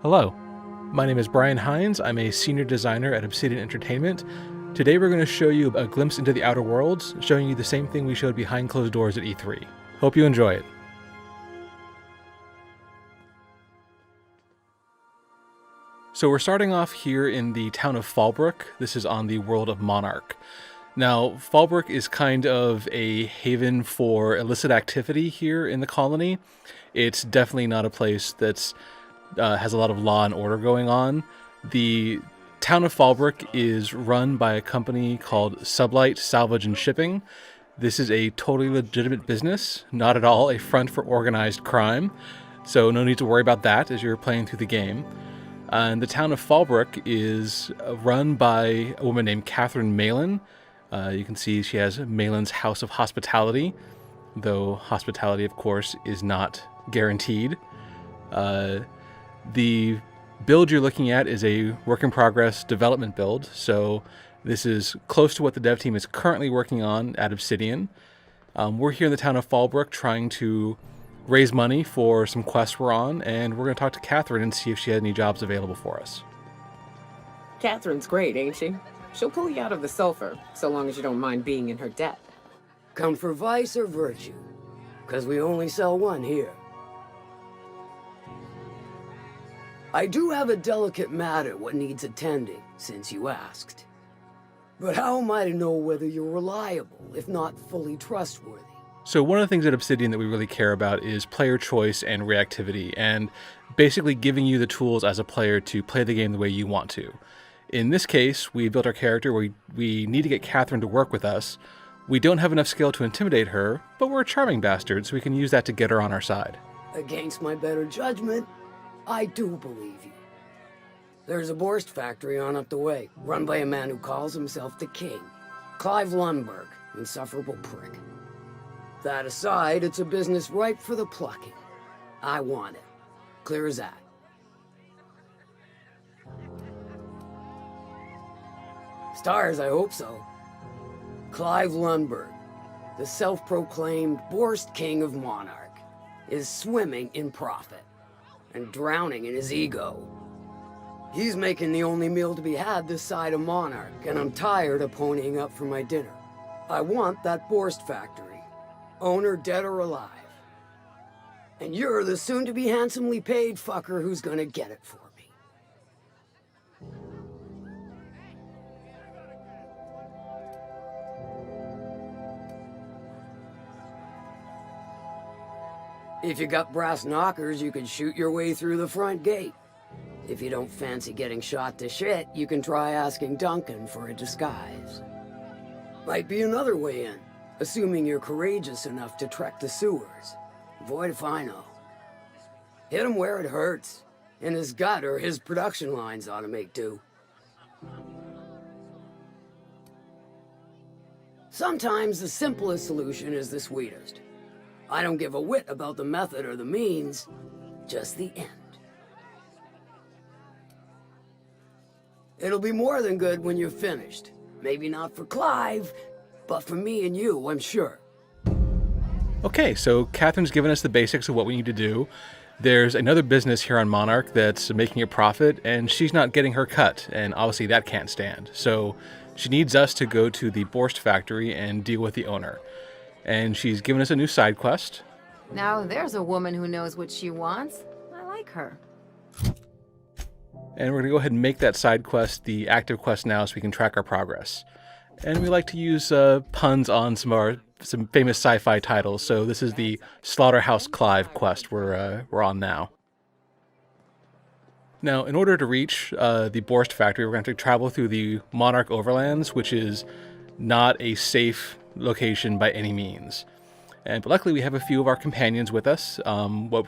Hello, my name is Brian Hines. I'm a senior designer at Obsidian Entertainment. Today we're going to show you a glimpse into the Outer Worlds, showing you the same thing we showed behind closed doors at E3. Hope you enjoy it. So we're starting off here in the town of Fallbrook. This is on the world of Monarch. Now, Fallbrook is kind of a haven for illicit activity here in the colony. It's definitely not a place that's has a lot of law and order going on. The town of Fallbrook is run by a company called Sublight Salvage and Shipping. This is a totally legitimate business, not at all a front for organized crime, so no need to worry about that as you're playing through the game. And the town of Fallbrook is run by a woman named Catherine Malin. You can see she has Malin's House of Hospitality, though hospitality, of course, is not guaranteed. The build you're looking at is a work-in-progress development build, so this is close to what the dev team is currently working on at Obsidian. We're here in the town of Fallbrook trying to raise money for some quests we're on, and we're going to talk to Catherine and see if she had any jobs available for us. Catherine's great, ain't she? She'll pull you out of the sulfur, so long as you don't mind being in her debt. Come for vice or virtue? Because we only sell one here. I do have a delicate matter what needs attending, since you asked. But how am I to know whether you're reliable, if not fully trustworthy? So one of the things at Obsidian that we really care about is player choice and reactivity, and basically giving you the tools as a player to play the game the way you want to. In this case, we built our character where we need to get Catherine to work with us. We don't have enough skill to intimidate her, but we're a charming bastard, so we can use that to get her on our side. Against my better judgment, I do believe you. There's a Borst factory on up the way, run by a man who calls himself the King. Clive Lundberg, insufferable prick. That aside, it's a business ripe for the plucking. I want it. Clear as that. Stars, I hope so. Clive Lundberg, the self-proclaimed Borst King of Monarch, is swimming in profit and drowning in his ego. He's making the only meal to be had this side of Monarch, and I'm tired of ponying up for my dinner. I want that Borst factory, owner dead or alive. And you're the soon-to-be handsomely paid fucker who's gonna get it for me. If you got brass knockers, you could shoot your way through the front gate. If you don't fancy getting shot to shit, you can try asking Duncan for a disguise. Might be another way in, assuming you're courageous enough to trek the sewers. Void if I know. Hit him where it hurts. In his gut, or his production lines ought to make do. Sometimes the simplest solution is the sweetest. I don't give a whit about the method or the means, just the end. It'll be more than good when you're finished. Maybe not for Clive, but for me and you, I'm sure. Okay, so Catherine's given us the basics of what we need to do. There's another business here on Monarch that's making a profit, and she's not getting her cut, and obviously that can't stand. So she needs us to go to the Borst factory and deal with the owner. And she's given us a new side quest. Now there's a woman who knows what she wants. I like her. And we're going to go ahead and make that side quest the active quest now so we can track our progress. And we like to use puns on some famous sci-fi titles, so this is the Slaughterhouse Clive quest we're on now. Now, in order to reach the Borst factory, we're going to have to travel through the Monarch Overlands, which is not a safe location by any means. But luckily we have a few of our companions with us. What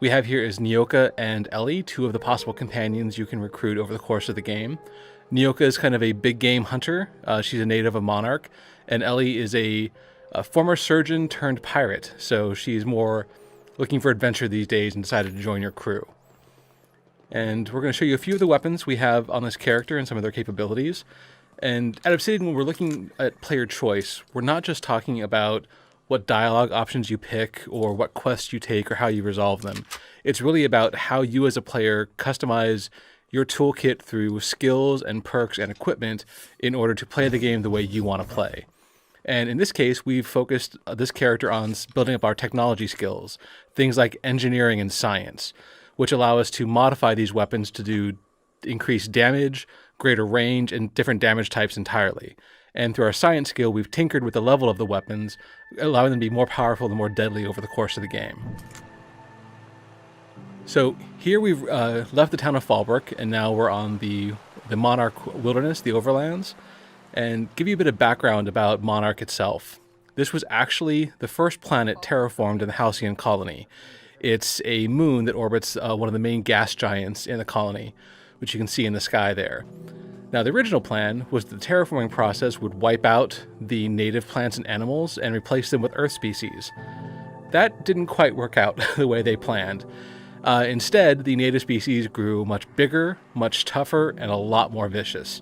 we have here is Nyoka and Ellie, two of the possible companions you can recruit over the course of the game. Nyoka is kind of a big game hunter. She's a native of Monarch, and Ellie is a former surgeon turned pirate, so she's more looking for adventure these days and decided to join your crew. And we're going to show you a few of the weapons we have on this character and some of their capabilities. And at Obsidian, when we're looking at player choice, we're not just talking about what dialogue options you pick or what quests you take or how you resolve them. It's really about how you as a player customize your toolkit through skills and perks and equipment in order to play the game the way you want to play. And in this case, we've focused this character on building up our technology skills, things like engineering and science, which allow us to modify these weapons to do increased damage, greater range, and different damage types entirely. And through our science skill, we've tinkered with the level of the weapons, allowing them to be more powerful and more deadly over the course of the game. So here we've left the town of Fallbrook, and now we're on the Monarch Wilderness, the Overlands. And give you a bit of background about Monarch itself. This was actually the first planet terraformed in the Halcyon colony. It's a moon that orbits one of the main gas giants in the colony, which you can see in the sky there. Now, the original plan was the terraforming process would wipe out the native plants and animals and replace them with Earth species. That didn't quite work out the way they planned. Instead, the native species grew much bigger, much tougher, and a lot more vicious.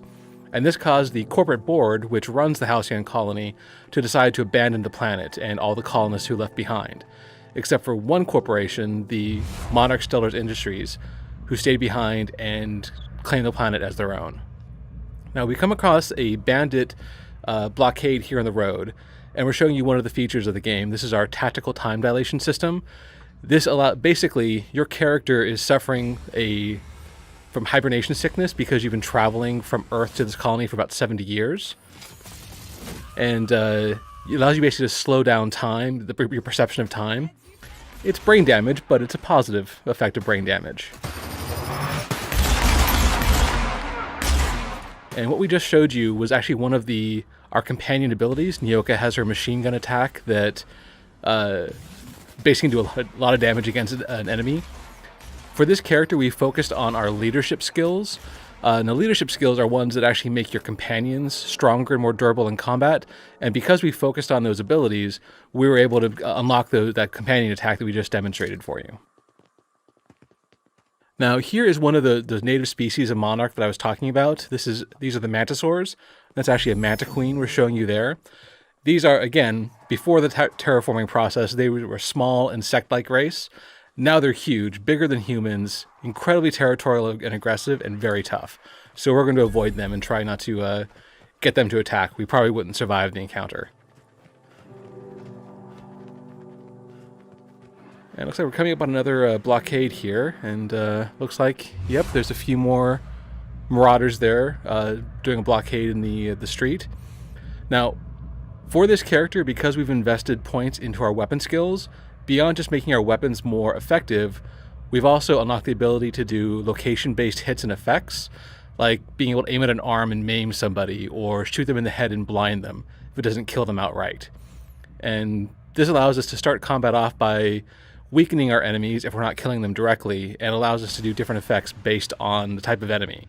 And this caused the corporate board, which runs the Halcyon colony, to decide to abandon the planet and all the colonists who left behind, except for one corporation, the Monarch Stellars Industries, who stayed behind and claimed the planet as their own. Now, we come across a bandit blockade here on the road, and we're showing you one of the features of the game. This is our tactical time dilation system. This basically, your character is suffering from hibernation sickness because you've been traveling from Earth to this colony for about 70 years. And it allows you basically to slow down time, your perception of time. It's brain damage, but it's a positive effect of brain damage. And what we just showed you was actually one of our companion abilities. Nyoka has her machine gun attack that basically do a lot of damage against an enemy. For this character, we focused on our leadership skills. And the leadership skills are ones that actually make your companions stronger and more durable in combat. And because we focused on those abilities, we were able to unlock that companion attack that we just demonstrated for you. Now, here is one of the native species of Monarch that I was talking about. These are the mantisaurs. That's actually a manta queen we're showing you there. These are, again, before the terraforming process, they were a small insect-like race. Now they're huge, bigger than humans, incredibly territorial and aggressive, and very tough. So we're going to avoid them and try not to get them to attack. We probably wouldn't survive the encounter. And it looks like we're coming up on another blockade here, and looks like, yep, there's a few more marauders there doing a blockade in the street. Now, for this character, because we've invested points into our weapon skills, beyond just making our weapons more effective, we've also unlocked the ability to do location-based hits and effects, like being able to aim at an arm and maim somebody, or shoot them in the head and blind them if it doesn't kill them outright. And this allows us to start combat off by weakening our enemies if we're not killing them directly, and allows us to do different effects based on the type of enemy.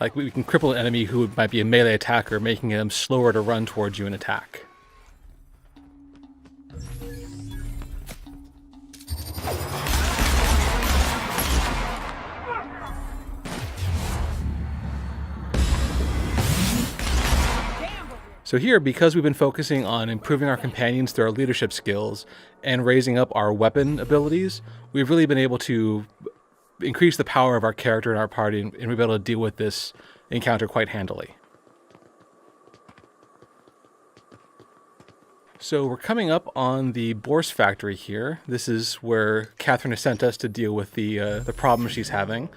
Like we can cripple an enemy who might be a melee attacker, making them slower to run towards you and attack. So here, because we've been focusing on improving our companions through our leadership skills and raising up our weapon abilities, we've really been able to increase the power of our character and our party, and we've been able to deal with this encounter quite handily. So we're coming up on the Bourse factory here. This is where Catherine has sent us to deal with the problem she's having.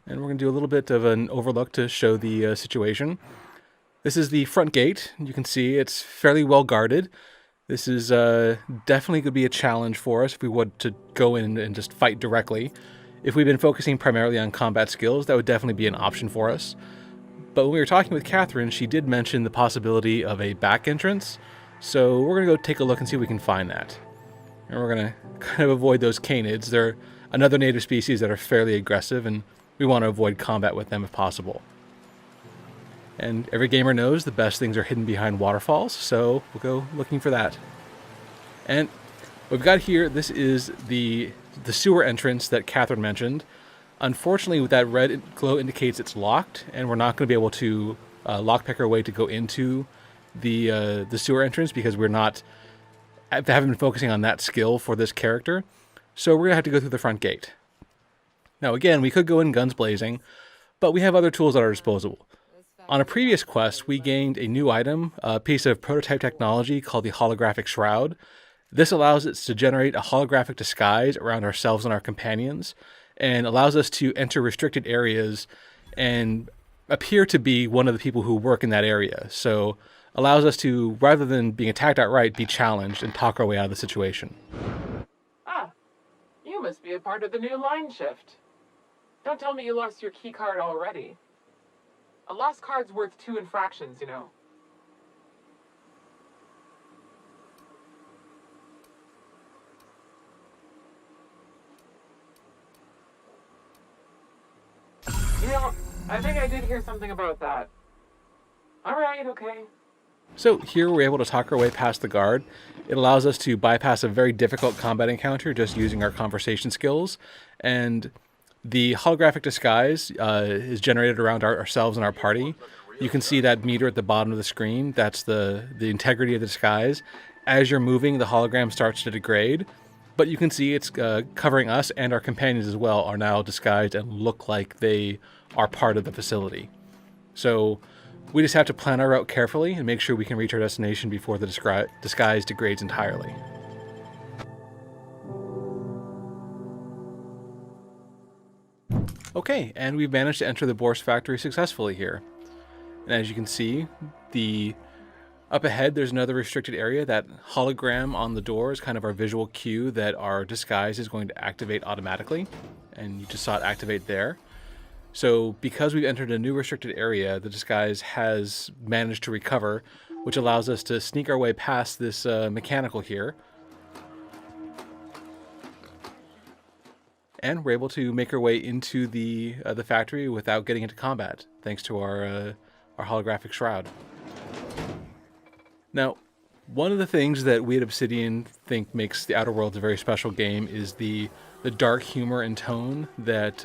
And we're going to do a little bit of an overlook to show the situation. This is the front gate. You can see it's fairly well guarded. This is definitely going to be a challenge for us if we were to go in and just fight directly. If we've been focusing primarily on combat skills, that would definitely be an option for us. But when we were talking with Catherine, she did mention the possibility of a back entrance. So we're going to go take a look and see if we can find that. And we're going to kind of avoid those canids. They're another native species that are fairly aggressive, and we want to avoid combat with them if possible. And every gamer knows the best things are hidden behind waterfalls, so we'll go looking for that. And what we've got here, this is the sewer entrance that Catherine mentioned. Unfortunately, with that red glow indicates it's locked, and we're not going to be able to lockpick our way to go into the sewer entrance because we're not haven't been focusing on that skill for this character, so we're going to have to go through the front gate. Now again, we could go in guns blazing, but we have other tools at our disposal. On a previous quest, we gained a new item, a piece of prototype technology called the holographic shroud. This allows us to generate a holographic disguise around ourselves and our companions, and allows us to enter restricted areas and appear to be one of the people who work in that area. So allows us to, rather than being attacked outright, be challenged and talk our way out of the situation. Ah, you must be a part of the new line shift. Don't tell me you lost your key card already. A lost card's worth 2 infractions, you know. You know, I think I did hear something about that. Alright, okay. So here we're able to talk our way past the guard. It allows us to bypass a very difficult combat encounter just using our conversation skills. And the holographic disguise is generated around ourselves and our party. You can see that meter at the bottom of the screen. That's the integrity of the disguise. As you're moving, the hologram starts to degrade. But you can see it's covering us, and our companions as well are now disguised and look like they are part of the facility. So we just have to plan our route carefully and make sure we can reach our destination before the disguise degrades entirely. Okay, and we've managed to enter the Borst factory successfully here. And as you can see, up ahead there's another restricted area. That hologram on the door is kind of our visual cue that our disguise is going to activate automatically. And you just saw it activate there. So because we've entered a new restricted area, the disguise has managed to recover, which allows us to sneak our way past this mechanical here. And we're able to make our way into the factory without getting into combat, thanks to our holographic shroud. Now, one of the things that we at Obsidian think makes the Outer Worlds a very special game is the dark humor and tone that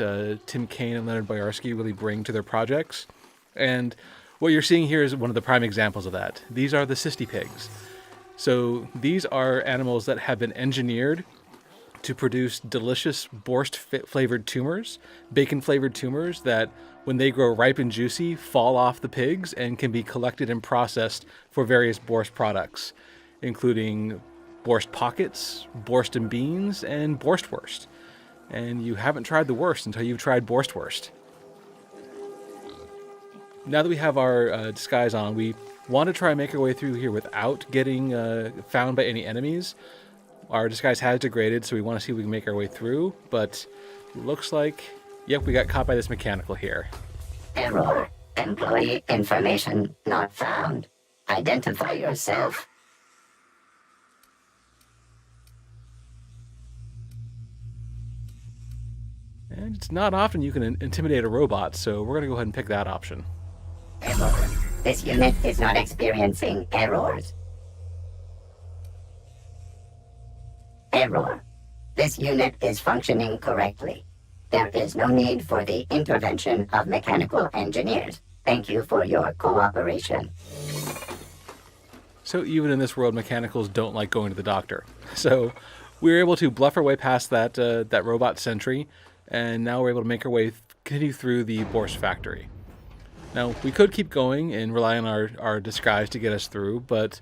Tim Kaine and Leonard Boyarsky really bring to their projects. And what you're seeing here is one of the prime examples of that. These are the cysty pigs. So these are animals that have been engineered to produce delicious Borst-flavored tumors, bacon-flavored tumors that, when they grow ripe and juicy, fall off the pigs and can be collected and processed for various Borst products, including Borst pockets, Borst and beans, and Borstwurst. And you haven't tried the worst until you've tried Borstwurst. Now that we have our disguise on, we want to try and make our way through here without getting found by any enemies. Our disguise has degraded, so we want to see if we can make our way through, but looks like, yep, we got caught by this mechanical here. Error. Employee information not found. Identify yourself. And it's not often you can intimidate a robot, so we're going to go ahead and pick that option. Error. This unit is not experiencing errors. Error. This unit is functioning correctly. There is no need for the intervention of mechanical engineers. Thank you for your cooperation. So even in this world, mechanicals don't like going to the doctor. So we were able to bluff our way past that robot sentry, and now we're able to make our way, continue through the Borst factory. Now, we could keep going and rely on our disguise to get us through, but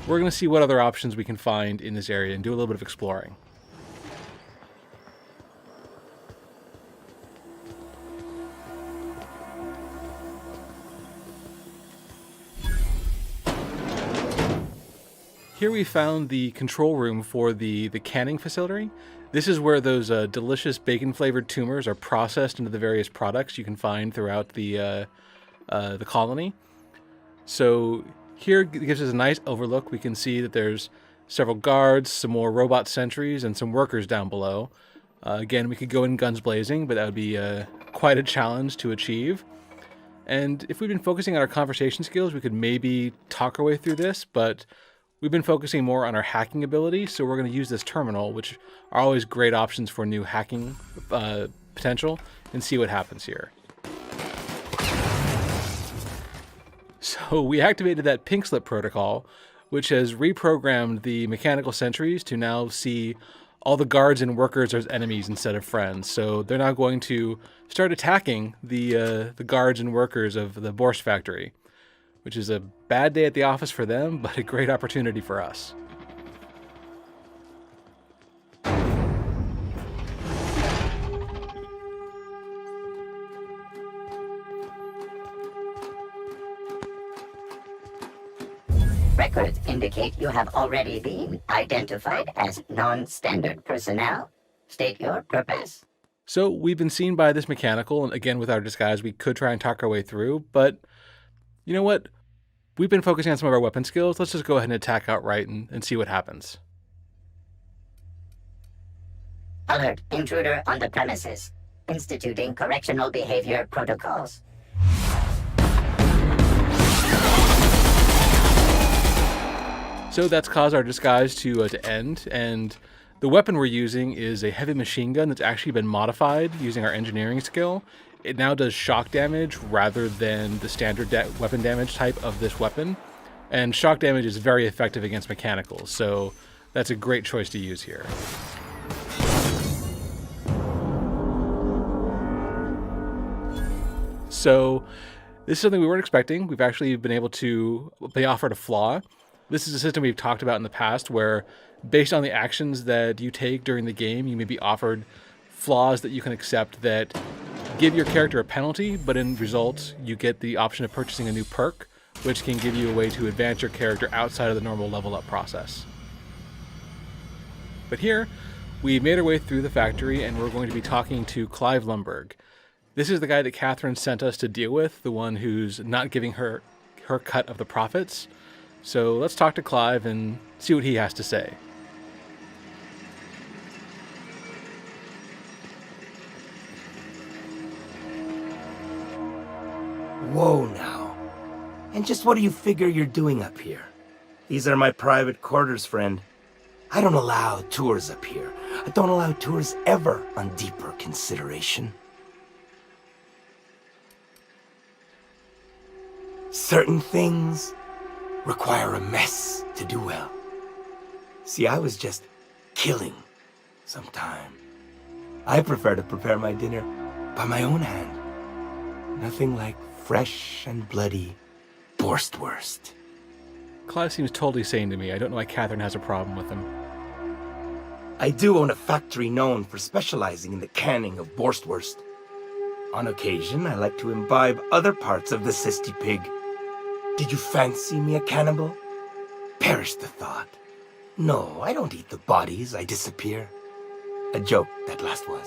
we're going to see what other options we can find in this area and do a little bit of exploring. Here we found the control room for the canning facility. This is where those delicious bacon-flavored tumors are processed into the various products you can find throughout the colony. So here it gives us a nice overlook. We can see that there's several guards, some more robot sentries, and some workers down below. Again, we could go in guns blazing, but that would be quite a challenge to achieve. And if we'd been focusing on our conversation skills, we could maybe talk our way through this, but we've been focusing more on our hacking ability, so we're going to use this terminal, which are always great options for new hacking potential, and see what happens here. So we activated that pink slip protocol, which has reprogrammed the mechanical sentries to now see all the guards and workers as enemies instead of friends. So they're now going to start attacking the guards and workers of the Borst factory, which is a bad day at the office for them, but a great opportunity for us. Records indicate you have already been identified as non-standard personnel. State your purpose. So we've been seen by this mechanical, and again with our disguise we could try and talk our way through, but you know what? We've been focusing on some of our weapon skills. Let's just go ahead and attack outright and see what happens. Alert, intruder on the premises. Instituting correctional behavior protocols. So that's caused our disguise to end, and the weapon we're using is a heavy machine gun that's actually been modified using our engineering skill. It now does shock damage rather than the standard weapon damage type of this weapon, and shock damage is very effective against mechanicals, so that's a great choice to use here. So this is something we weren't expecting. We've actually been able to be offered a flaw. This is a system we've talked about in the past where, based on the actions that you take during the game, you may be offered flaws that you can accept that give your character a penalty, but in result, you get the option of purchasing a new perk, which can give you a way to advance your character outside of the normal level up process. But here, we made our way through the factory and we're going to be talking to Clive Lundberg. This is the guy that Catherine sent us to deal with, the one who's not giving her cut of the profits. So let's talk to Clive and see what he has to say. Whoa now. And just what do you figure you're doing up here? These are my private quarters, friend. I don't allow tours up here. I don't allow tours ever on deeper consideration. Certain things require a mess to do well. See, I was just killing some time. I prefer to prepare my dinner by my own hand. Nothing like fresh and bloody Borstwurst. Clive seems totally sane to me. I don't know why Catherine has a problem with him. I do own a factory known for specializing in the canning of Borstwurst. On occasion, I like to imbibe other parts of the cysty pig. Did you fancy me a cannibal? Perish the thought. No, I don't eat the bodies, I disappear. A joke, that last was.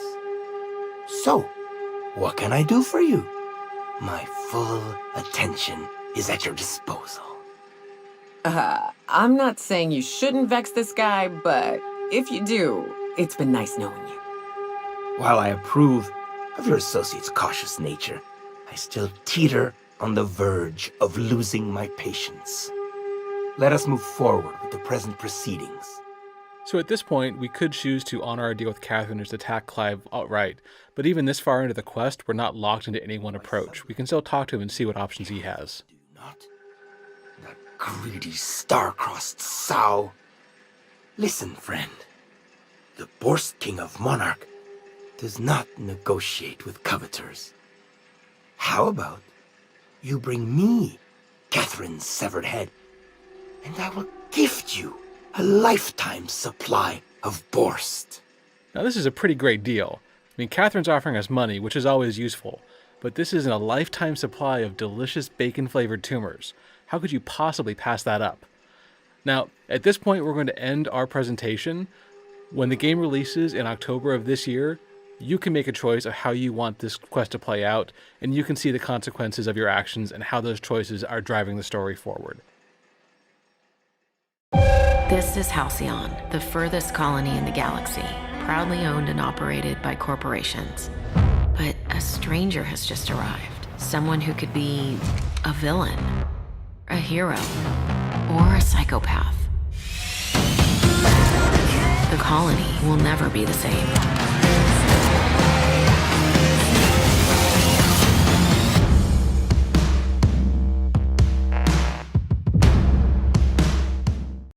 So, what can I do for you? My full attention is at your disposal. I'm not saying you shouldn't vex this guy, but if you do, it's been nice knowing you. While I approve of your associate's cautious nature, I still teeter on the verge of losing my patience. Let us move forward with the present proceedings. So at this point, we could choose to honor our deal with Catherine and just attack Clive outright, but even this far into the quest, we're not locked into any one approach. We can still talk to him and see what options he has. Do not. That greedy, star-crossed sow. Listen, friend. The Borst King of Monarch does not negotiate with coveters. How about you bring me Catherine's severed head, and I will gift you a lifetime supply of Borst. Now this is a pretty great deal. I mean, Catherine's offering us money, which is always useful, but this isn't a lifetime supply of delicious bacon-flavored tumors. How could you possibly pass that up? Now, at this point, we're going to end our presentation. When the game releases in October of this year, you can make a choice of how you want this quest to play out, and you can see the consequences of your actions and how those choices are driving the story forward. This is Halcyon, the furthest colony in the galaxy, proudly owned and operated by corporations. But a stranger has just arrived. Someone who could be a villain, a hero, or a psychopath. The colony will never be the same.